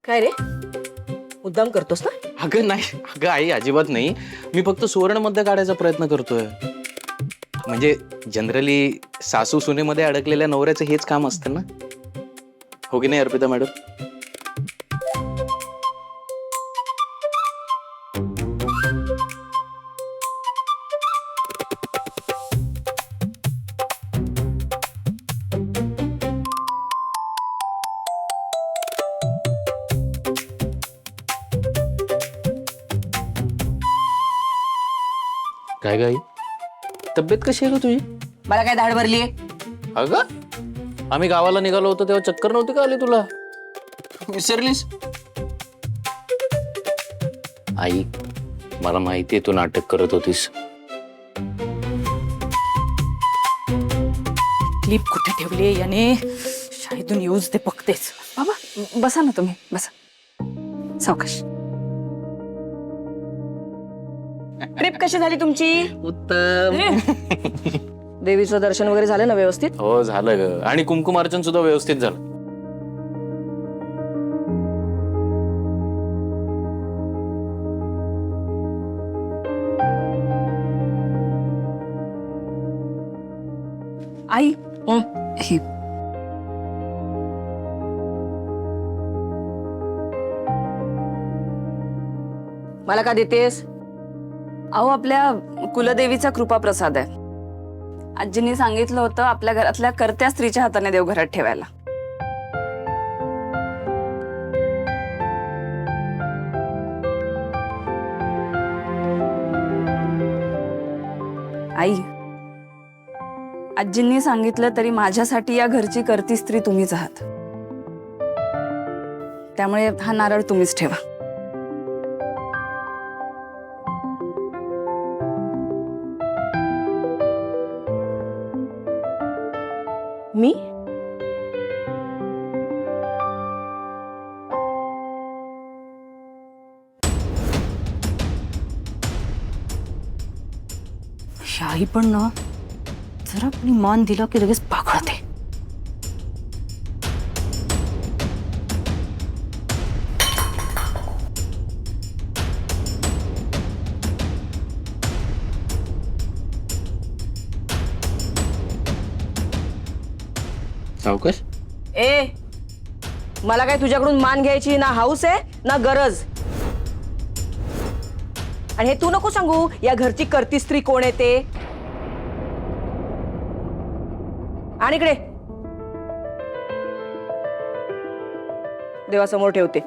काय रे, मुद्दाम करतोस ना? अगं नाही, अगं आई अजिबात नाही. मी फक्त सुवर्णमध्ये काढायचा प्रयत्न करतोय. म्हणजे जनरली सासू सुनेमध्ये अडकलेल्या नवऱ्याचं हेच काम असतं ना, हो की नाही अर्पिता मॅडम? काय गाई, तब्येत कशी आहे ग तुझी? मला काय दाढ भरलीये? अगं आम्ही गावाला निघालो होतो तेव्हा चक्कर नव्हती का आली तुला? विसरलीस? आई मला माहितीये तू नाटक करत होतीस. क्लिप कुठे ठेवली याने? शाळेतून यूज ते बघतेच. बाबा बसा ना तुम्ही, बसा. सावकाश. ट्रिप कशी झाली तुमची? उत्तम. देवीचं दर्शन वगैरे झालं ना व्यवस्थित? हो झालं ग, आणि कुंकुमार्चन सुद्धा व्यवस्थित झालं. आई ही मला का देतेस? अहो आपल्या कुलदेवीचा कृपा प्रसाद आहे. आजींनी सांगितलं होतं आपल्या घरातल्या कर्त्या स्त्रीच्या हाताने देवघरात ठेवायला. आई आजींनी सांगितलं तरी माझ्यासाठी या घरची कर्ती स्त्री तुम्हीच आहात. त्यामुळे हा नारळ तुम्हीच ठेवा. मी? शाही पण ना जरा कोणी मान दिला की लगेच पाखळते. सावकाश. ए, मला काय तुझ्याकडून मान घ्यायची ना हौस आहे ना गरज. आणि हे तू नको सांगू या घरची कर्ती स्त्री कोण आहे ते. आणि इकडे देवासमोर ठेवते.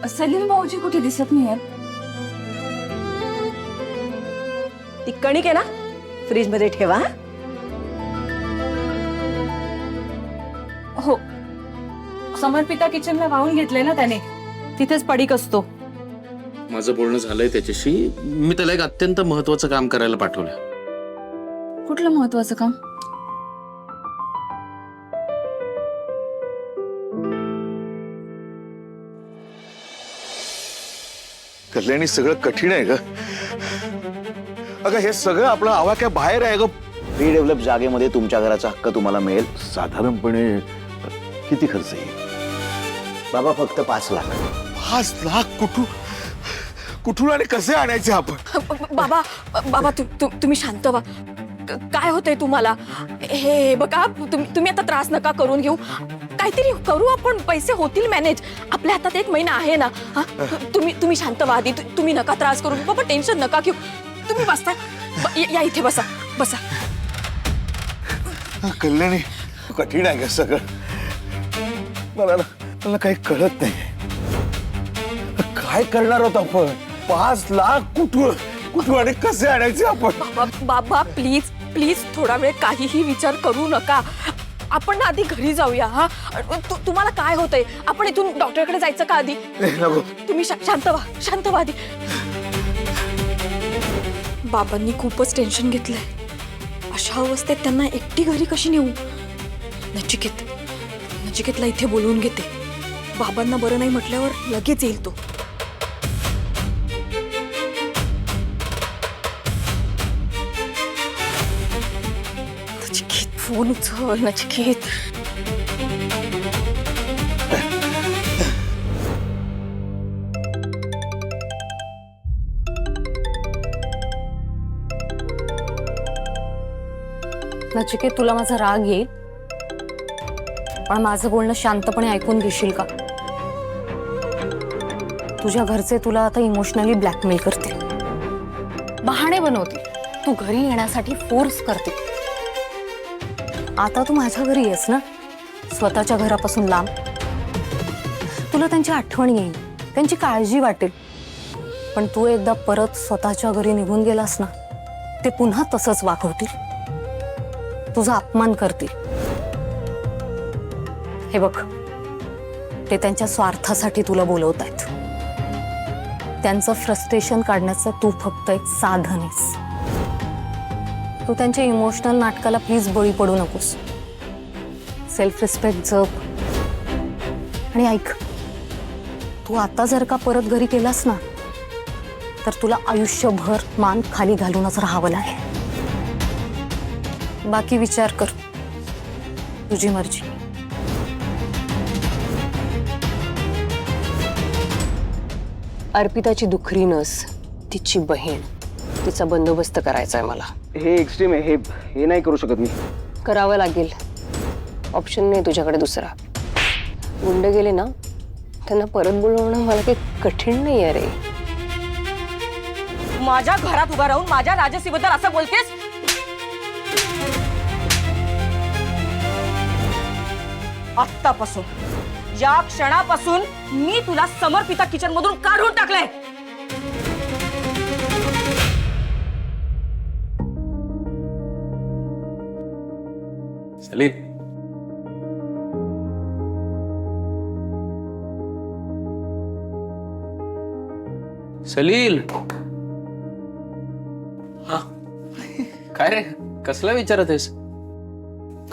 सलीम भाऊजी कुठे दिसत नाहीयेत? ती कणिक आहे ना, फ्रीज मध्ये ठेवा. हो, समर्पिता किचनला वाहून घेतले ना त्याने, तिथेच पडीक असतो. माझं बोलणं झालंय त्याच्याशी. मी त्याला एक अत्यंत महत्वाचं काम करायला पाठवलं. कुठलं महत्वाचं काम? कल्याणी सगळं कठीण आहे ग. अगं हे सगळं आपलं आवाक्या बाहेर आहे ग. रिडेव्हलप जागेमध्ये तुमच्या घराचा हक्क तुम्हाला मिळेल. साधारणपणे किती खर्च येईल? बाबा फक्त 5 लाख. 5 लाख कुठून आणि कसे आणायचे आपण? बाबा बाबा तुम्ही शांत व्हा. काय होतंय तुम्हाला? हे बघा, तुम्ही आता त्रास नका करून घेऊ. काहीतरी करू आपण, पैसे होतील मॅनेज. आपल्या हातात 1 महिना आहे ना. तुम्ही शांत व्हा आधी. तुम्ही नका त्रास करू. बाबा टेन्शन नका घेऊ. तुम्ही बसता, या इथे बसा बसा. कल्याणी कठीण आहे ग सगळं. मला काही कळत नाही. काय करणार आहोत आपण? 5 लाख कुठून आणि कसे आणायचे आपण? बाबा प्लीज प्लीज थोडा वेळ काहीही विचार करू नका. आपण ना आधी घरी जाऊया. हा, तुम्हाला काय होतंय? आपण इथून डॉक्टरकडे जायचं का आधी? नको. तुम्ही शांत व्हा आधी. बाबांनी खूपच टेन्शन घेतलंय. अशा अवस्थेत त्यांना एकटी घरी कशी नेऊ? नचिकेतला इथे बोलवून घेते. बाबांना बरं नाही म्हटल्यावर लगेच येईल तो. नचिकेत, फोन उचल नचिकेत. नचिकेत, तुला माझा राग येईल, पण माझं बोलणं शांतपणे ऐकून घेशील का? तुझ्या घरचे तुला आता इमोशनली ब्लॅकमेल करतील, बहाणे बनवतील, तू घरी येण्यासाठी फोर्स करते. आता तू माझ्या घरी येस ना, स्वतःच्या घरापासून लांब. तुला त्यांची आठवण येईल, त्यांची काळजी वाटेल, पण तू एकदा परत स्वतःच्या घरी निघून गेलास ना, ते पुन्हा तसंच वागवतील, तुझा अपमान करतील. हे बघ, ते त्यांच्या स्वार्थासाठी तुला बोलवतायत. त्यांचं फ्रस्ट्रेशन काढण्याचं तू फक्त एक साधन आहेस. तू त्यांच्या इमोशनल नाटकाला प्लीज बळी पडू नकोस. सेल्फ रिस्पेक्ट जप. आणि ऐक, तू आता जर का परत घरी केलास ना, तर तुला आयुष्यभर मान खाली घालूनच राहावं लागेल. बाकी विचार कर, तुझी मर्जी. अर्पिताची दुखरी नस, तिची बहीण, तिचा बंदोबस्त करायचा आहे मला. हे एक्स्ट्रीम आहे. हे नाही करू शकत मी. करावं लागेल, ऑप्शन नाही तुझ्याकडे दुसरा. गुंड गेले ना, त्यांना परत बोलवणं मला काही कठीण नाही आहे रे. माझ्या घरात उभा राहून माझ्या राजसीबद्दल असं बोलतेस? आत्तापासून, या क्षणापासून मी तुला समर्पिता किचन मधून काढून टाकलंय. सलील, सलील. हा, काय रे, कसला विचारत आहेस?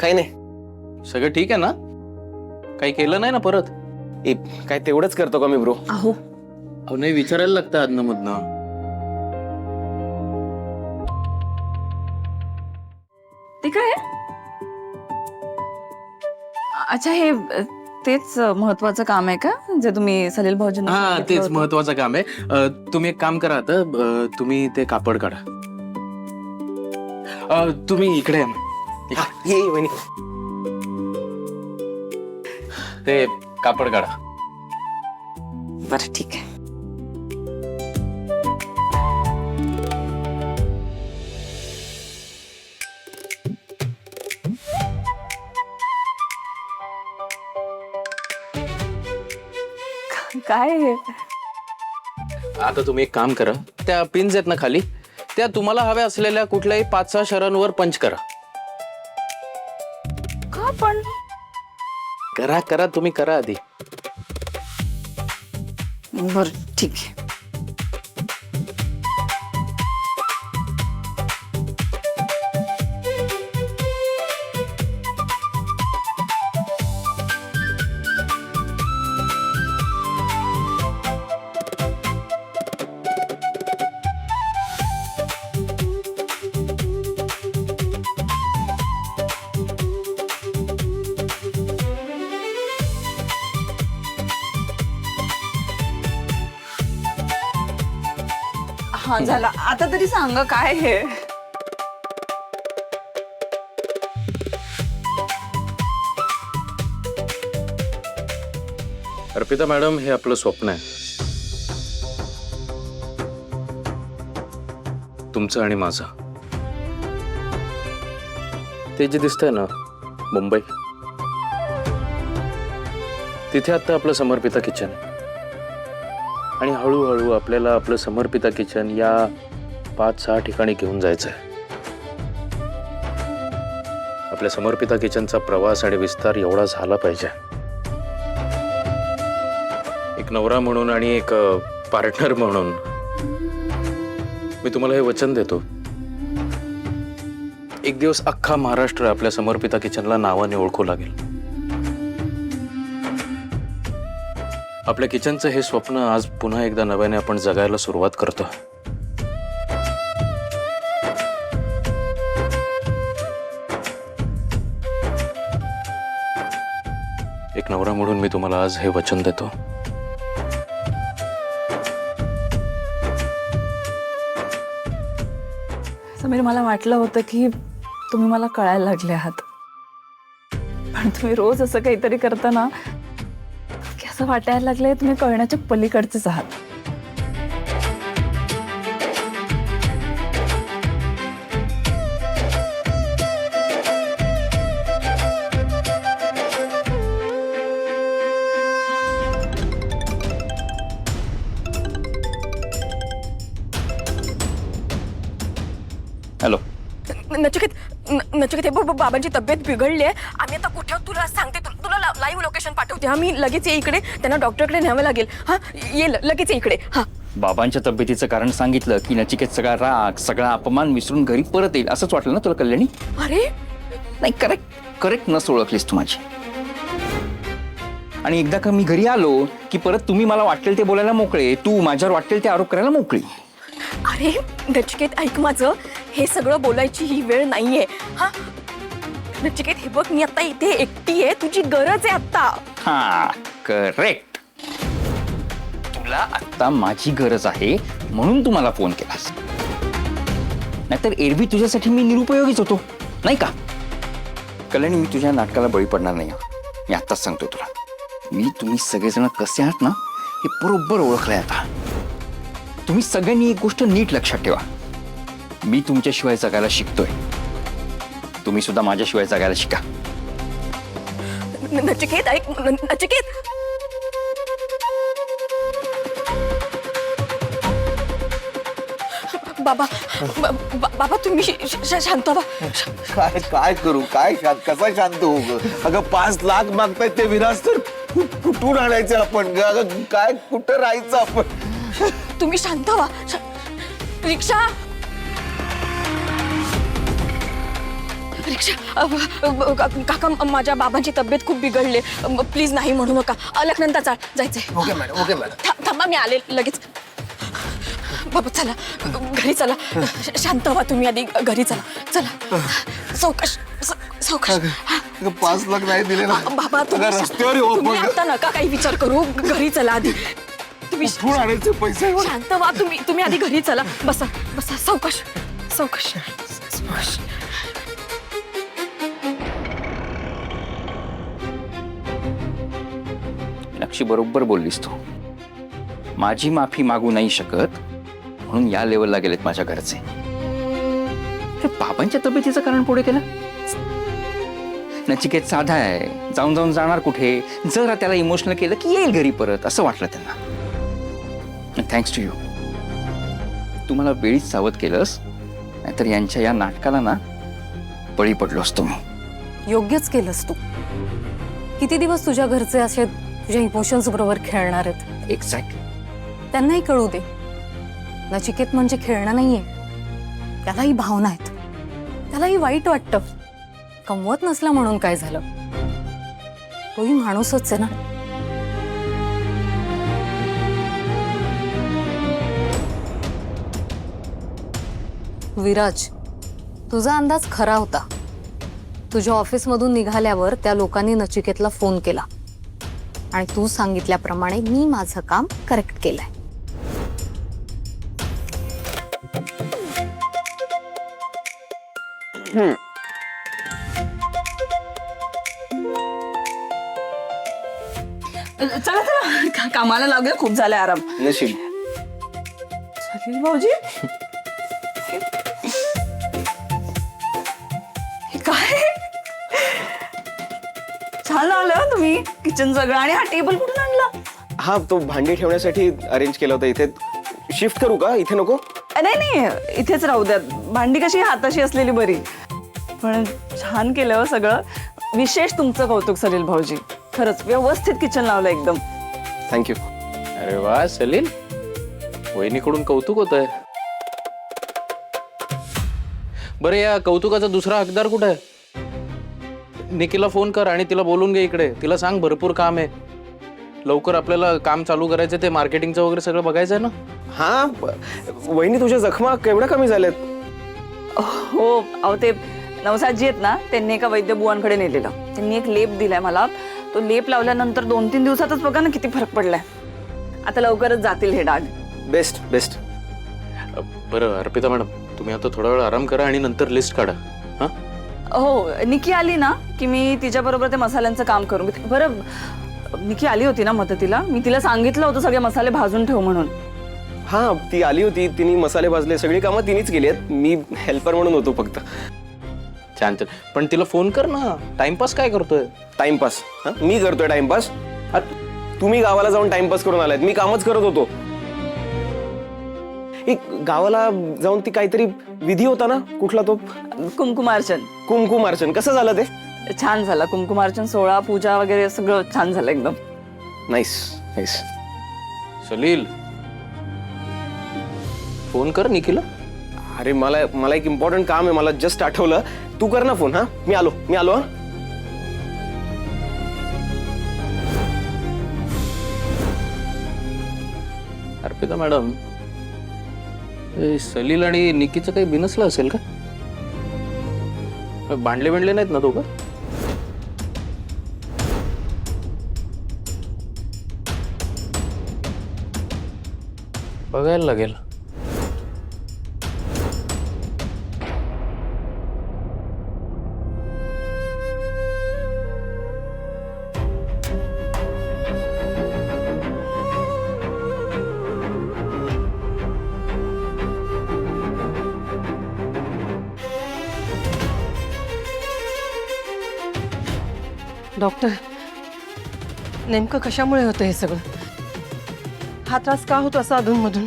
काही नाही. सगळं ठीक आहे ना? काही केलं नाही ना परत? काय तेवढंच करतो का मी ब्रो? अहो, अहो नाही, विचारायला लागतं आदनं मधनं. ते काय? अच्छा, हे तेच महत्वाचं काम आहे का, जे तुम्ही सलील भाऊजींना हा, सांगितलं तेच होतं? महत्वाचं काम आहे. तुम्ही एक काम करा आता, तुम्ही ते कापड काढा. तुम्ही इकडे या. ये वहिनी. ते कापड काढा. बरं, ठीक आहे. काय आहे? आता तुम्ही एक काम करा, त्या पिन्स आहेत ना खाली, त्या तुम्हाला हव्या असलेल्या कुठल्याही 5-6 शहरांवर पंच करा. का पण? करा करा, तुम्ही करा आधी. बर, ठीक आहे. हा, झाला. आता तरी सांगा काय हे. अर्पिता मॅडम, हे आपलं स्वप्न आहे, तुमचं आणि माझं. ते जे दिसतंय ना, मुंबई, तिथे आता आपलं समर्पिता किचन आहे. आणि हळूहळू आपल्याला आपलं समर्पिता किचन या 5-6 ठिकाणी घेऊन जायचं आहे. आपल्या समर्पिता किचनचा प्रवास आणि विस्तार एवढा झाला पाहिजे. एक नवरा म्हणून आणि एक पार्टनर म्हणून मी तुम्हाला हे वचन देतो, एक दिवस अख्खा महाराष्ट्र आपल्या समर्पिता किचनला नावाने ओळखू लागेल. आपल्या किचनचं हे स्वप्न आज पुन्हा एकदा नव्याने आपण जगायला सुरुवात करतो. एक नवरा म्हणून मी तुम्हाला आज हे वचन देतो. समीर, मला वाटलं होतं की तुम्ही मला कळायला लागले आहात, पण तुम्ही रोज असं काहीतरी करता ना की असं वाटायला लागले तुम्ही कळण्याच्या पलीकडचेच आहात. हॅलो. नचिकेत हे बघ, बाबांची तब्येत बिघडली आहे. आम्ही आता कुठे आहोत तुला सांगते. तुला लाईव्ह लोकेशन पाठवते. हा, मी लगेच ये इकडे. त्यांना डॉक्टरकडे न्यावं लागेल. हा, ये लगेच ये इकडे. हा, बाबांच्या तब्येतीचं कारण सांगितलं की नचिकेत सगळा राग, सगळा अपमान विसरून घरी परत येईल असंच वाटलं ना तुला कल्याणी? अरे नाही, करेक्ट नस ओळखलीस तू माझी. आणि एकदा का मी घरी आलो की परत तुम्ही मला वाटेल ते बोलायला मोकळे, तू माझ्यावर वाटेल ते आरोप करायला मोकळी. अरे नचिकेत, ऐक माझं. हे सगळं बोलायची ही वेळ नाहीये. हा नचिकेत, हे बघ, मी आता इथे एकटी आहे. तुझी गरज आहे आता. हा, करेक्ट. तुला आता माझी गरज आहे म्हणून तू मला फोन केलास, नाहीतर एरवी तुझ्यासाठी मी निरुपयोगीच होतो, नाही का? कल्याणी, मी तुझ्या नाटकाला बळी पडणार नाही. मी आत्ताच सांगतो तुला, तुम्ही सगळेजण कसे आहात ना हे बरोबर ओळखलंय आता. तुम्ही सगळ्यांनी एक गोष्ट नीट लक्षात ठेवा, मी तुमच्याशिवाय जगायला शिकतोय, तुम्ही सुद्धा माझ्याशिवाय जगायला शिका. नचिकेत, ऐक. नचिकेत, बाबा तुम्ही शांत व्हा. काय करू? कसा शांत होऊ ग? अगं 5 लाख मागतायत ते विनाश, तर कुठून आणायचे आपण ग? अगं काय, कुठं राहायचं आपण? तुम्ही शांत व्हा. रिक्षा काका, माझ्या बाबांची तब्येत खूप बिघडली. प्लीज नाही म्हणू नका. अलकनंदा जायचंय. Okay madam. थांबा, मी आले लगेच. बाबा चला घरी चला. शांत व्हा तुम्ही, आधी घरी चला. सावकाश. 5 लाख नाही दिले ना बाबा, तुम्ही रस्त्यावर तुम्ही आता नका काही विचार करू. घरी चला आधी. तुम्ही कुठून आणायचे पैसे? शांत व्हा. तुम्ही आधी घरी चला. बसा. सावकाश. लक्षी, बरोबर बोललीस तू. माझी माफी मागू नाही शकत म्हणून या लेवलला गेलेत माझ्या घरचे. बाबांच्या तब्येतीचं कारण पुढे केलं. नचिकेत साधा आहे, जाऊन जाणार कुठे, जरा त्याला इमोशनल केलं की येईल घरी परत असं वाटलं त्यांना. थँक्स टू यू, तू मला वेळीच सावध केलंस, नाहीतर यांच्या या नाटकाला ना बळी पडलो असतो मी. योग्यच केलंस तू. किती दिवस तुझ्या घरचे असे तुझ्या इमोशन्स बरोबर खेळणार आहेत? एक्झॅक्टली. त्यांनाही कळू दे, नचिकेत म्हणजे खेळणं नाहीये, त्यालाही भावना आहेत, त्यालाही वाईट वाटतं. कमवत नसला म्हणून काय झालं, तोही माणूसच आहे ना. विराज, तुझा अंदाज खरा होता. तुझ्या ऑफिसमधून निघाल्यावर त्या लोकांनी नचिकेतला फोन केला आणि तू सांगितल्याप्रमाणे मी माझं काम करेक्ट केलंय. चला कामाला लागूया. खूप झाले आराम. नशीब. सलील भाऊजी, हे काय छान आलं तुम्ही. किचन सगळं, आणि हा टेबल कुठून आणला? हा, तो भांडी ठेवण्यासाठी अरेंज केला होता. इथे शिफ्ट करू का? इथे नको? नाही, इथेच राहू द्यात. भांडी कशी हाताशी असलेली बरी. पण छान केलं सगळं. विशेष तुमचं कौतुक सलील भाऊजी. खरंच व्यवस्थित किचन लावलं एकदम. थँक्यू. अरे वा सलील, वहिनीकडून कौतुक होत आहे. बरं, या कौतुकाचा दुसरा हकदार कुठे आहे? निकीला फोन कर आणि तिला बोलून घे इकडे. तिला सांग भरपूर काम आहे, लवकर आपल्याला काम चालू करायचं, ते मार्केटिंगचं वगैरे सगळं बघायचं आहे ना. हा वहिनी, तुझ्या जखमा केवढ्या कमी झाल्यात? हो अहो, ते नवसादजी आहेत ना, त्यांनी एका वैद्यबुवांकडे नेलेलं. त्यांनी एक लेप दिलाय मला. तो लेप लावल्यानंतर 2-3 दिवसातच बघा ना किती फरक पडलाय. आता लवकरच जातील हे डाग. Best best. बरं अर्पिता मॅडम, तुम्ही आता थोडा वेळ आराम करा आणि नंतर लिस्ट काढा. हां, हो, निकी आली ना की मी तिच्याबरोबर ते मसाल्यांचं काम करू. बरं, निकी आली होती ना मदतीला? मी तिला सांगितलं होतं सगळे मसाले भाजून ठेव म्हणून. हा, ती आली होती, तिने मसाले भाजले, सगळी कामं तिनेच केली आहेत. मी हेल्पर म्हणून होतो फक्त. छान छान. पण तिला फोन कर ना. टाइमपास काय करतोय? टाइमपास? मी करतोय टाइमपास? तुम्ही गावाला जाऊन टाइमपास करून आलायत, मी कामच करत होतो. एक गावाला जाऊन ती काहीतरी विधी होता ना, कुठला तो? कुंकुमार्चन. कुंकुमार्चन कसं झालं ते? छान झालं. कुंकुमार्चन सोहळा, पूजा वगैरे सगळं छान झालं एकदम. Nice nice. सलील, फोन कर निकीला. अरे मला एक इम्पॉर्टंट काम आहे, मला जस्ट आठवलं. तू कर ना फोन. हा, मी आलो हा. अर्पिता मॅडम, सलील आणि निकीचं काही बिनसलं असेल का? भांडले बिंडले नाहीत ना दोघं? बघायला लागेल. डॉक्टर, नेमकं कशामुळे होतं हे सगळं? हा त्रास का होतो असा अधूनमधून?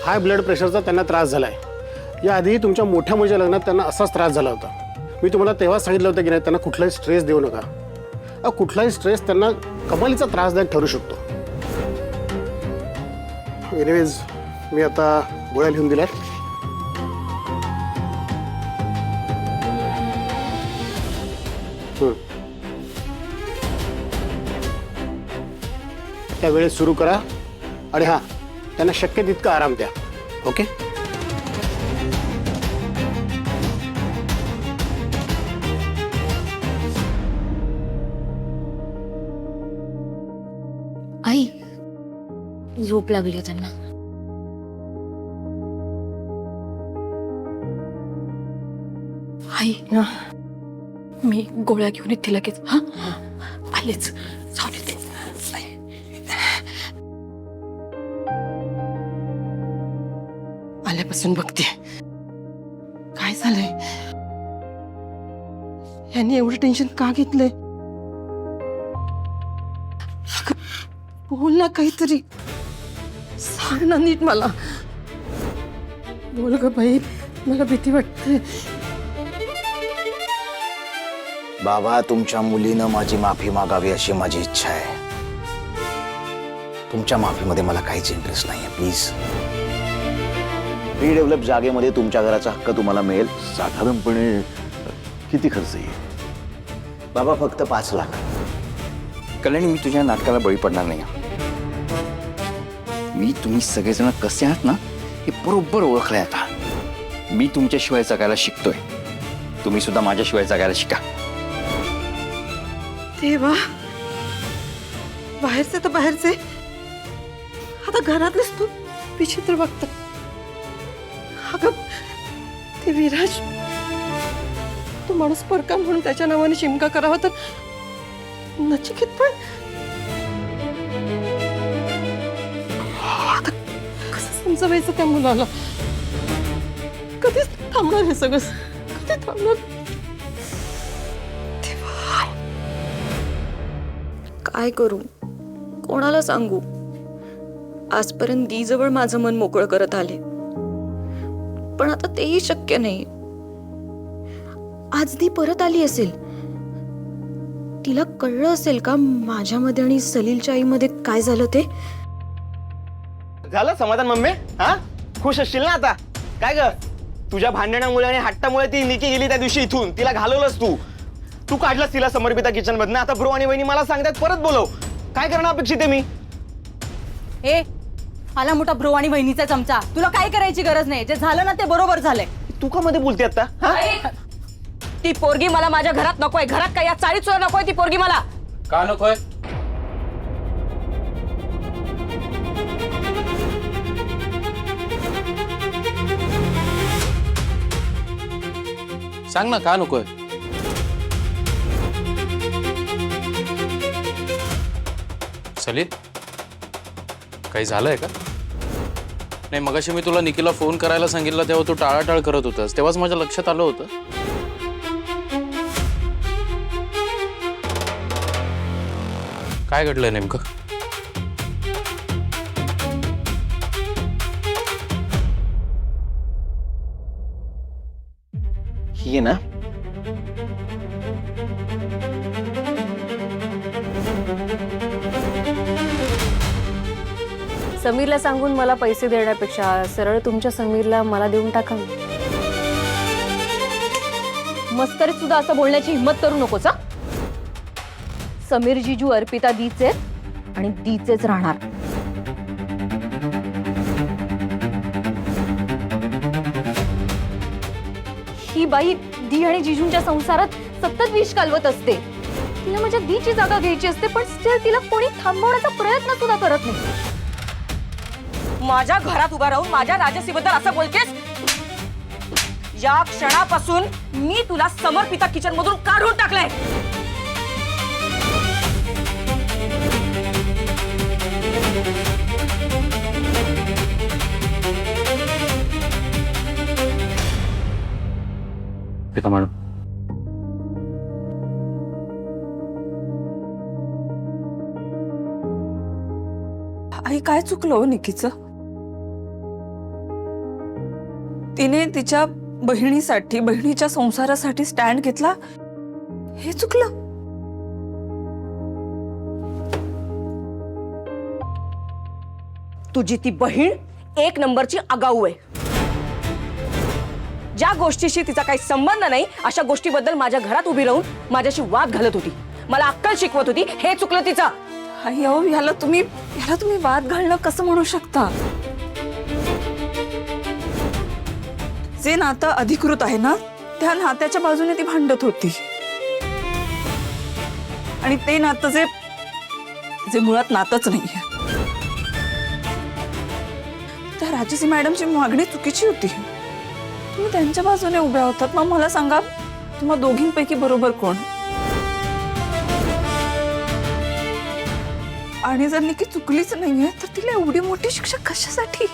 हाय ब्लड प्रेशरचा त्यांना त्रास झालाय. याआधी तुमच्या मोठ्या मुलीच्या लग्नात त्यांना असाच त्रास झाला होता. मी तुम्हाला तेव्हा सांगितलं होतं की नाही, त्यांना कुठलाही स्ट्रेस देऊ नका. कुठलाही स्ट्रेस त्यांना कमालीचा त्रासदायक ठरू शकतो. एनिवेज, मी आता गोळ्या लिहून दिल्यात. त्या वेळेत सुरू करा आणि हां, त्यांना शक्य तितका आराम द्या. ओके? आई, झोप लागली त्यांना. आई, मी गोळ्या घेऊन येते लगेच. हा, आलेच. जाऊन येते. आल्यापासून बघते काय झालंय. यांनी एवढं टेन्शन का घेतलंय? बोल ना काहीतरी, सांग ना नीट मला. बोल ग बाई, मला भीती वाटते. बाबा, तुमच्या मुलीनं माझी माफी मागावी अशी माझी इच्छा आहे. तुमच्या माफीमध्ये मला काहीच इंटरेस्ट नाही आहे. प्लीज. रिडेव्हलप जागेमध्ये तुमच्या घराचा हक्क तुम्हाला मिळेल. साधारणपणे किती खर्च येईल? बाबा, फक्त 5 लाख. कल्याणी, मी तुझ्या नाटकाला बळी पडणार नाही. मी तुम्ही सगळेजण कसे आहात ना हे बरोबर ओळखलंय आता. मी तुमच्याशिवाय जगायला शिकतोय, तुम्ही सुद्धा माझ्याशिवाय जगायला शिका. देवा, बाहेरचे तर बाहेरचे, आता घरातलेच तू विचित्र बघत. अगं, ते विराज, तो माणूस परका म्हणून त्याच्या नावाने शिमका करावा, तर नचिकेत पण आता कसं समजावायचं त्या मुलाला? कधीच थांबणार हे सगळं? कधी थांबणार? काय करू, कोणाला सांगू? आजपर्यंत दीजवळ माझं मन मोकळं करत आले, पण आता तेही शक्य नाही. आज दी परत आली असेल, तिला कळलं असेल का माझ्यामध्ये आणि सलीलच्या आईमध्ये काय झालं ते? झालं समाधान मम्मी? हा, खुश असशील ना आता? काय ग, तुझ्या भांडणामुळे आणि हट्टामुळे ती निकी गेली त्या दिवशी इथून. तिला घालवलंस तू काढलास तिला समर्पिता किचन मधनं. आता ब्रो आणि वहिनी मला सांगतात परत बोलव. काय करणं अपेक्षित आहे मी? ए आला मोठा ब्रो आणि बहिणीचा चमचा. तुला काय करायची गरज नाही. जे झालं ना ते बरोबर झालंय. तू का मध्ये बोलते आता? ती पोरगी मला माझ्या घरात नकोय. घरात काय या चाळीत सुद्धा नकोय ती पोरगी मला. का नकोय? सांग ना का नकोय? सलील काही झालंय का? नाही मगाशी मी तुला निकीला फोन करायला सांगितलं तेव्हा तू टाळाटाळ करत होतास. तेव्हाच माझ्या लक्षात आलं होतं. काय घडलंय नेमकं? ही आहे ना, समीरला सांगून मला पैसे देण्यापेक्षा सरळ तुमच्या समीरला मला देऊन टाका. मस्करीत सुद्धा असं बोलण्याची हिंमत करू नकोस हा. समीर जीजू अर्पिता दीचे आणि दीचेच राहणार. ही बाई दी आणि जीजूंच्या संसारात सतत विष कालवत असते. तिला माझ्या दीची जागा घ्यायची असते पण स्टिल तिला कोणी थांबवण्याचा प्रयत्न सुद्धा करत नाही. माझ्या घरात उभा राहून माझ्या राजसीबद्दल असं बोलतेस? या क्षणापासून मी तुला समर्पिता किचन मधून काढून टाकलंय. पिता मॅडम, आई काय चुकलं हो निकीचं? तिने तिच्या बहिणीसाठी बहिणीच्या संसारासाठी स्टँड घेतला हे चुकलं? तुझी ती बहीण एक नंबरची आगाऊ आहे. ज्या गोष्टीशी तिचा काही संबंध नाही अशा गोष्टीबद्दल माझ्या घरात उभी राहून माझ्याशी वाद घालत होती. मला अक्कल शिकवत होती. हे चुकलं तिचं. आई अहो ह्याला तुम्ही वाद घालणं कसं म्हणू शकता? जे नातं अधिकृत आहे ना त्या नात्याच्या बाजूने ती भांडत होती आणि ते नातं जे मुळात नातंच नाहीये. त्या राजसी मॅडमची मागणी चुकीची होती. तुम्ही त्यांच्या बाजूने उभ्या होतात. मग मला सांगा तुम्हा दोघींपैकी बरोबर कोण? आणि जर निकी चुकलीच नाहीये तर तिला एवढी मोठी शिक्षा कशासाठी?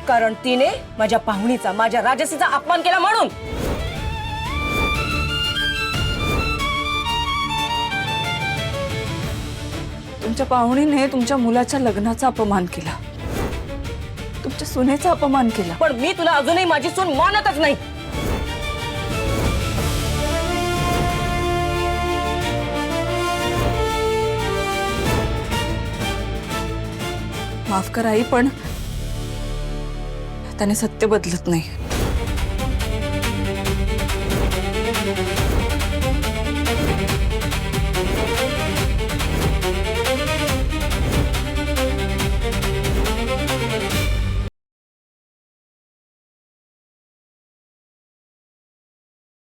कारण तिने माझ्या पाहुणीचा माझ्या राजसीचा अपमान केला म्हणून. तुमच्या पाहुणीने तुमच्या मुलाच्या लग्नाचा अपमान केला. तुमच्या सुनेचा अपमान केला. पण मी तुला अजूनही माझी सून मानतच नाही. माफ करा आई पण त्याने सत्य बदलत नाही.